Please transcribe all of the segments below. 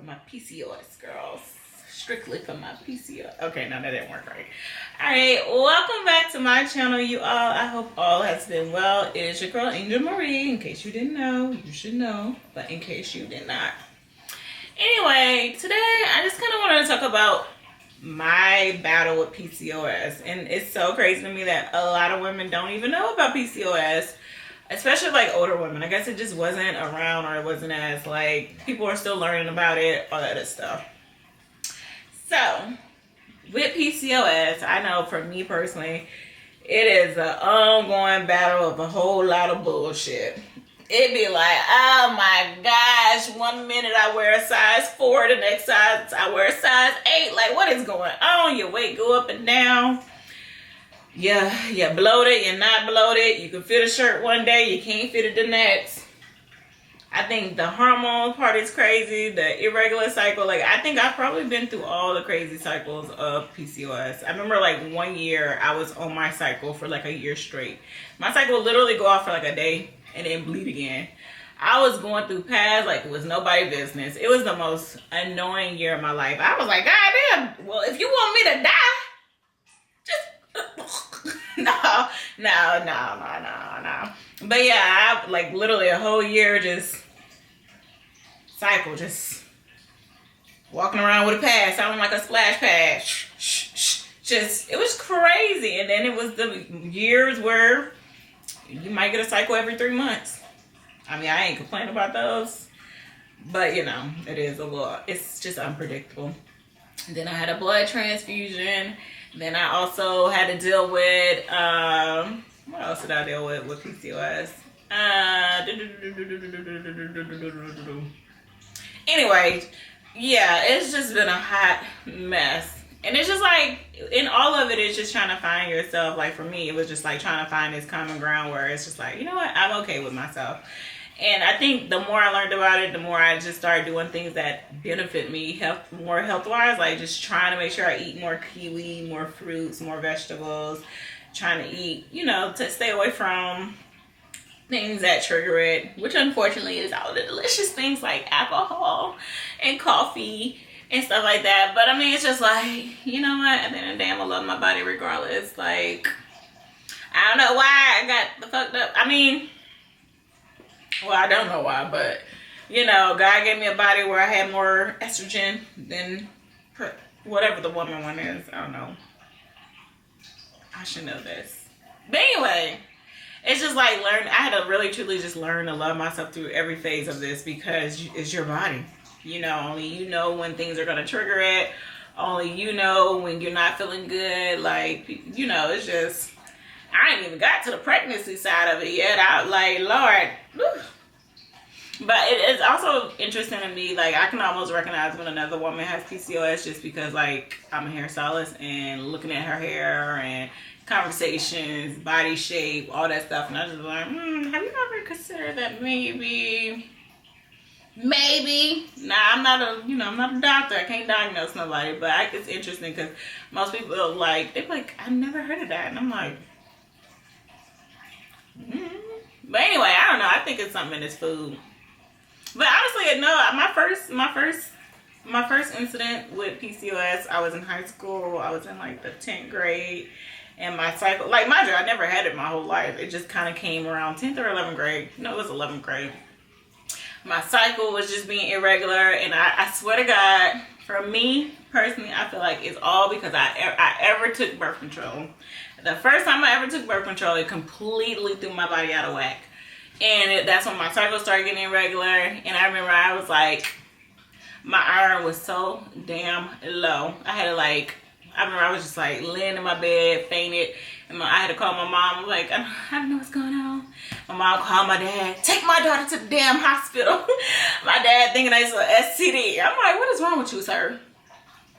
my PCOS, girls. Strictly for my PCOS. Okay, no, that didn't work right. Alright, welcome back to my channel, you all. I hope all has been well. It is your girl, Angel Marie. In case you didn't know, you should know. But in case you did not. Anyway, today I just kind of wanted to talk about my battle with PCOS. And it's so crazy to me that a lot of women don't even know about PCOS. Especially like older women. I guess it just wasn't around, or it wasn't as like, people are still learning about it, all that other stuff. So, with PCOS, I know for me personally, it is an ongoing battle of a whole lot of bullshit. It'd be like, oh my gosh, one minute I wear a size 4, the next size I wear a size 8. Like, what is going on? Your weight go up and down. Yeah, you're bloated, you're not bloated. You can fit a shirt one day, you can't fit it the next. I think the hormone part is crazy, the irregular cycle. Like, I think I've probably been through all the crazy cycles of PCOS. I remember like 1 year I was on my cycle for like a year straight. My cycle would literally go off for like a day and then bleed again. I was going through paths like it was nobody's business. It was the most annoying year of my life. I was like, God damn, well, if you want me to die, just... no. But yeah, I like literally a whole year just cycle, just walking around with a pad, sounding like a splash pad. Just, it was crazy. And then it was the years where you might get a cycle every 3 months. I mean, I ain't complaining about those, but you know, it is a lot. It's just unpredictable. And then I had a blood transfusion. Then I also had to deal with, what else did I deal with PCOS? Anyway, yeah, it's just been a hot mess. And it's just like, in all of it, it's just trying to find yourself. Like for me, it was just like trying to find this common ground where it's just like, you know what, I'm okay with myself. And I think the more I learned about it, the more I just started doing things that benefit me more health-wise. Like just trying to make sure I eat more kiwi, more fruits, more vegetables. Trying to eat, you know, to stay away from things that trigger it. Which unfortunately is all the delicious things like alcohol and coffee and stuff like that. But I mean, it's just like, you know what? At the end of the day, I'm gonna love my body regardless. Like, I don't know why I got the fucked up. I mean... well, I don't know why, but, you know, God gave me a body where I had more estrogen than whatever the woman one is. I don't know. I should know this. But anyway, it's just like I had to really, truly just learn to love myself through every phase of this because it's your body. You know, only you know when things are going to trigger it. Only you know when you're not feeling good. Like, you know, it's just... I ain't even got to the pregnancy side of it yet. I like, Lord. Whew. But it is also interesting to me, like, I can almost recognize when another woman has PCOS just because, like, I'm a hairstylist and looking at her hair and conversations, body shape, all that stuff. And I was just like, have you ever considered that maybe? Nah, I'm not a doctor. I can't diagnose nobody. But it's interesting because most people are like, they're like, I've never heard of that. And I'm like, But anyway, I don't know. I think it's something in this food. But honestly, no. My first incident with PCOS, I was in high school. I was in like the 10th grade, and my cycle, like mind you, I never had it my whole life. It just kind of came around 10th or 11th grade. No, it was 11th grade. My cycle was just being irregular, and I swear to God, for me personally, I feel like it's all because I ever took birth control. The first time I ever took birth control, it completely threw my body out of whack. And that's when my cycle started getting irregular. And I remember I was like, my iron was so damn low. I remember I was just like laying in my bed, fainted. And I had to call my mom. I'm like, I don't know what's going on. My mom called my dad. Take my daughter to the damn hospital. My dad thinking it's an STD. I'm like, what is wrong with you, sir?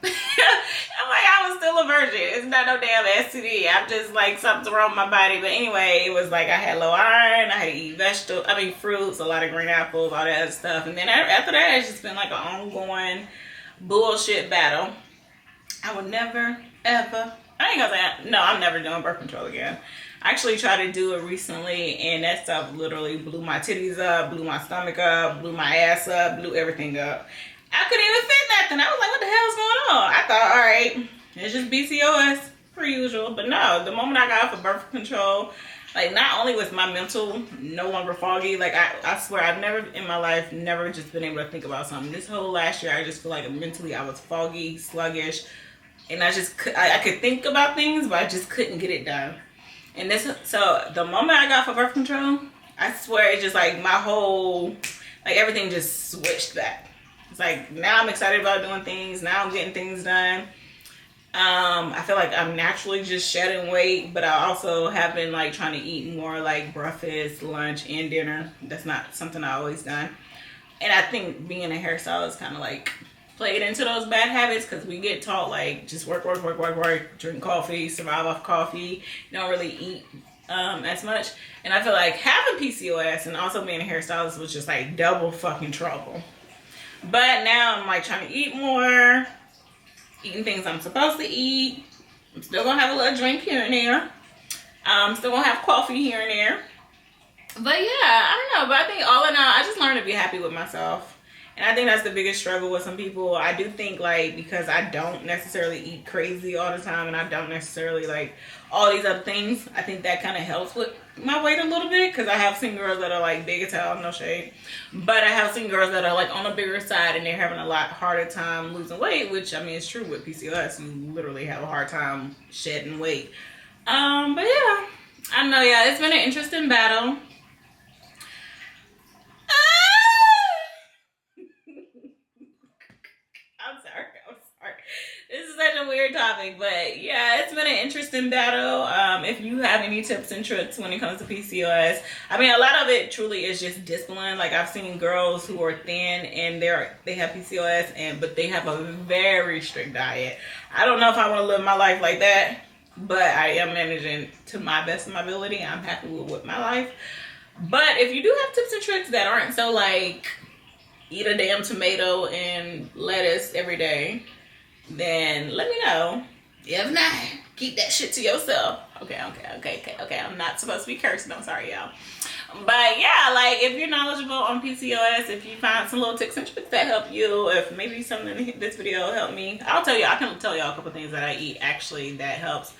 I'm like, I was still a virgin. It's not no damn STD. I'm just like, something's wrong with my body. But anyway, it was like I had low iron. I had to eat fruits, a lot of green apples, all that other stuff. And then after that, it's just been like an ongoing bullshit battle. I would never, ever, I ain't gonna say, no, I'm never doing birth control again. I actually tried to do it recently, and that stuff literally blew my titties up, blew my stomach up, blew my ass up, blew everything up. I couldn't even fit nothing. I was like, what the hell's going on? I thought, all right, it's just PCOS per usual. But no, the moment I got off of birth control, like not only was my mental no longer foggy, like I swear I've never in my life never just been able to think about something. This whole last year I just feel like mentally I was foggy, sluggish, and I could think about things, but I just couldn't get it done. And so the moment I got off of birth control, I swear it's just like my whole, like everything just switched back. It's like now I'm excited about doing things. Now I'm getting things done. I feel like I'm naturally just shedding weight, but I also have been like trying to eat more like breakfast, lunch, and dinner. That's not something I always done. And I think being a hairstylist kind of like played into those bad habits, because we get taught like just work, drink coffee, survive off coffee, don't really eat as much. And I feel like having PCOS and also being a hairstylist was just like double fucking trouble. But now I'm like trying to eat more, eating things I'm supposed to eat. I'm still gonna have a little drink here and there. I'm still gonna have coffee here and there. But yeah, I don't know. But I think all in all, I just learned to be happy with myself. And I think that's the biggest struggle with some people. I do think like, because I don't necessarily eat crazy all the time and I don't necessarily like all these other things, I think that kind of helps with my weight a little bit, because I have seen girls that are like big as hell, no shade, but I have seen girls that are like on the bigger side and they're having a lot harder time losing weight, which I mean it's true with PCOS. You literally have a hard time shedding weight. But yeah, I know, yeah, it's been an interesting battle. I'm sorry. This is such a weird topic, but yeah, it's been an interesting battle. If you have any tips and tricks when it comes to PCOS, I mean, a lot of it truly is just discipline. Like I've seen girls who are thin and they have PCOS, but they have a very strict diet. I don't know if I want to live my life like that, but I am managing to my best of my ability. I'm happy with my life. But if you do have tips and tricks that aren't so like eat a damn tomato and lettuce every day, then let me know. If not, keep that shit to yourself. Okay. I'm not supposed to be cursing. I'm sorry, y'all. But yeah, like if you're knowledgeable on PCOS, if you find some little tips and tricks that help you, if maybe something in this video helped me, I can tell y'all a couple things that I eat actually that helps.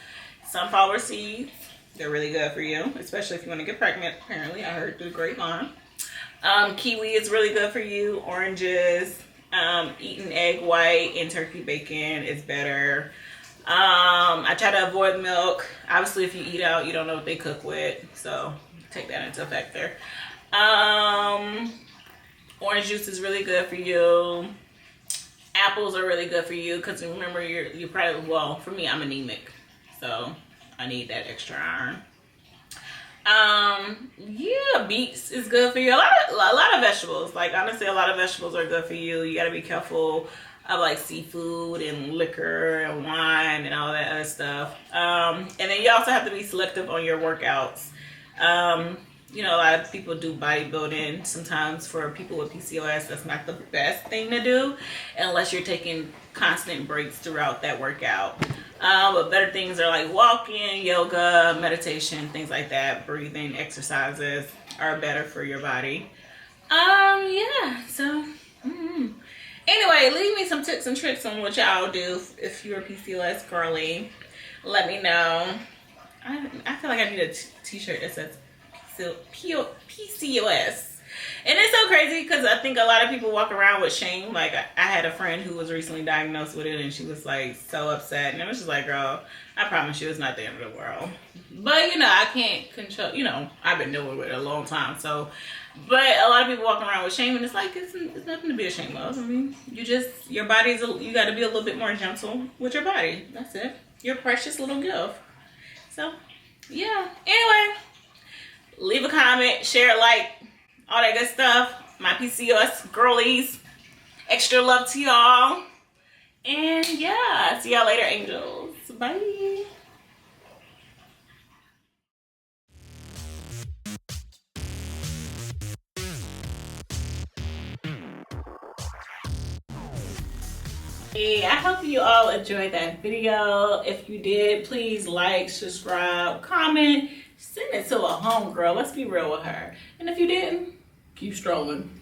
Sunflower seeds, they're really good for you, especially if you want to get pregnant. Apparently, I heard through the grapevine. Kiwi is really good for you. Oranges. Eating egg white and turkey bacon is better. I try to avoid milk. Obviously, if you eat out, you don't know what they cook with, so take that into effect there. Orange juice is really good for you. Apples are really good for you, because remember, you're probably, well, for me, I'm anemic, so I need that extra iron. Yeah, beets is good for you. A lot of vegetables. Like honestly, a lot of vegetables are good for you. You gotta be careful of like seafood and liquor and wine and all that other stuff. And then you also have to be selective on your workouts. You know, a lot of people do bodybuilding. Sometimes for people with PCOS, that's not the best thing to do unless you're taking constant breaks throughout that workout. But better things are like walking, yoga, meditation, things like that. Breathing exercises are better for your body. Yeah, so anyway, leave me some tips and tricks on what y'all do if you're a PCOS girly. Let me know. I feel like I need a t-shirt that says PCOS. And it's so crazy because I think a lot of people walk around with shame. Like I had a friend who was recently diagnosed with it and she was like so upset, and it was just like, girl, I promise you it's not the end of the world. But you know, I can't control, you know, I've been dealing with it a long time, so. But a lot of people walk around with shame, and it's like it's nothing to be ashamed of. I mean, your body's you got to be a little bit more gentle with your body. That's it. Your precious little gift. So yeah, anyway, leave a comment, share, like, all that good stuff. My PCOS girlies, extra love to y'all. And yeah, see y'all later, angels. Bye. Hey, I hope you all enjoyed that video. If you did, please like, subscribe, comment, send it to a homegirl. Let's be real with her. And if you didn't, keep strolling.